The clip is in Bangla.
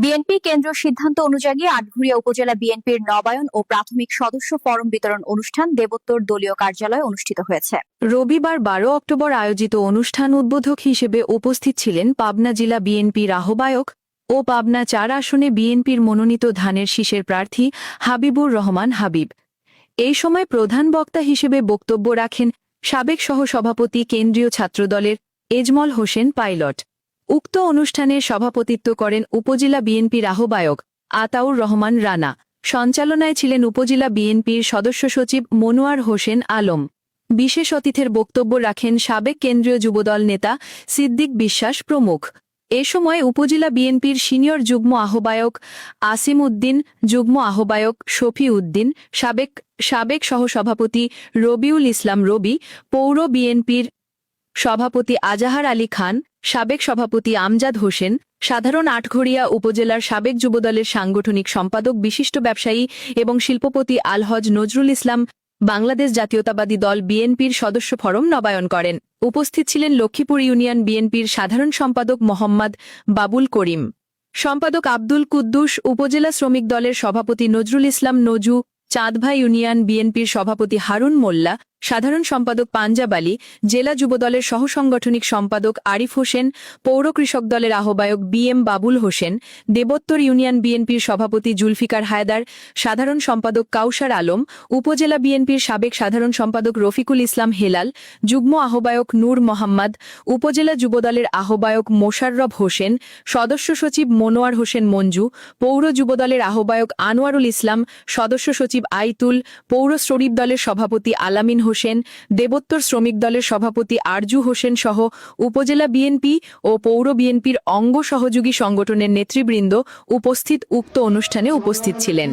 বিএনপি কেন্দ্রীয় সিদ্ধান্ত অনুযায়ী আটঘরিয়া উপজেলা বিএনপির নবায়ন ও প্রাথমিক সদস্য ফরম বিতরণ অনুষ্ঠান দেবোত্তর দলীয় কার্যালয়ে অনুষ্ঠিত হয়েছে। রবিবার 12 অক্টোবর আয়োজিত অনুষ্ঠান উদ্বোধক হিসেবে উপস্থিত ছিলেন পাবনা জেলা বিএনপির আহ্বায়ক ও পাবনা 4 আসনে বিএনপির মনোনীত ধানের শীষের প্রার্থী হাবিবুর রহমান হাবিব। এই সময় প্রধান বক্তা হিসেবে বক্তব্য রাখেন সাবেক সহসভাপতি কেন্দ্রীয় ছাত্রদলের এজমল হোসেন পাইলট। উক্ত অনুষ্ঠানে সভাপতিত্ব করেন উপজেলা বিএনপির আহ্বায়ক আতাউর রহমান রানা। সঞ্চালনায় ছিলেন উপজেলা বিএনপির সদস্য সচিব মনোয়ার হোসেন আলম। বিশেষ অতিথির বক্তব্য রাখেন সাবেক কেন্দ্রীয় যুবদল নেতা সিদ্দিক বিশ্বাস প্রমুখ। এ সময় উপজেলা বিএনপির সিনিয়র যুগ্ম আহ্বায়ক আসিম উদ্দিন, যুগ্ম আহ্বায়ক শফি উদ্দিন, সাবেক সহসভাপতি রবিউল ইসলাম রবি, পৌর বিএনপির সভাপতি আজাহার আলী খান, সাবেক সভাপতি আমজাদ হোসেন, সাধারণ আটঘরিয়া উপজেলার সাবেক যুবদলের সাংগঠনিক সম্পাদক বিশিষ্ট ব্যবসায়ী এবং শিল্পপতি আলহজ নজরুল ইসলাম বাংলাদেশ জাতীয়তাবাদী দল বিএনপির সদস্য ফরম নবায়ন করেন। উপস্থিত ছিলেন লক্ষ্মীপুর ইউনিয়ন বিএনপির সাধারণ সম্পাদক মোহাম্মদ বাবুল করিম, সম্পাদক আব্দুল কুদ্দুস, উপজেলা শ্রমিক দলের সভাপতি নজরুল ইসলাম নজু, চাঁদভাই ইউনিয়ন বিএনপির সভাপতি হারুন মোল্লা, সাধারণ সম্পাদক পাঞ্জাব আলী, জেলা যুবদলের সহসাংগঠনিক সম্পাদক আরিফ হোসেন, পৌর কৃষক দলের আহ্বায়ক বিএম বাবুল হোসেন, দেবোত্তর ইউনিয়ন বিএনপির সভাপতি জুলফিকার হায়দার, সাধারণ সম্পাদক কাউসার আলম, উপজেলা বিএনপির সাবেক সাধারণ সম্পাদক রফিকুল ইসলাম হেলাল, যুগ্ম আহ্বায়ক নূর মোহাম্মদ, উপজেলা যুবদলের আহ্বায়ক মোশাররফ হোসেন, সদস্য সচিব মনোয়ার হোসেন মঞ্জু, পৌর যুবদলের আহ্বায়ক আনোয়ারুল ইসলাম, সদস্য সচিব আইতুল, পৌর শ্রমিক দলের সভাপতি আলামিন হোসেন, দেবোত্তর শ্রমিক দলের সভাপতি আরজু হোসেন সহ উপজেলা বিএনপি ও পৌর বিএনপির অঙ্গ সহযোগী সংগঠনের নেতৃবৃন্দ উক্ত অনুষ্ঠানে উপস্থিত ছিলেন।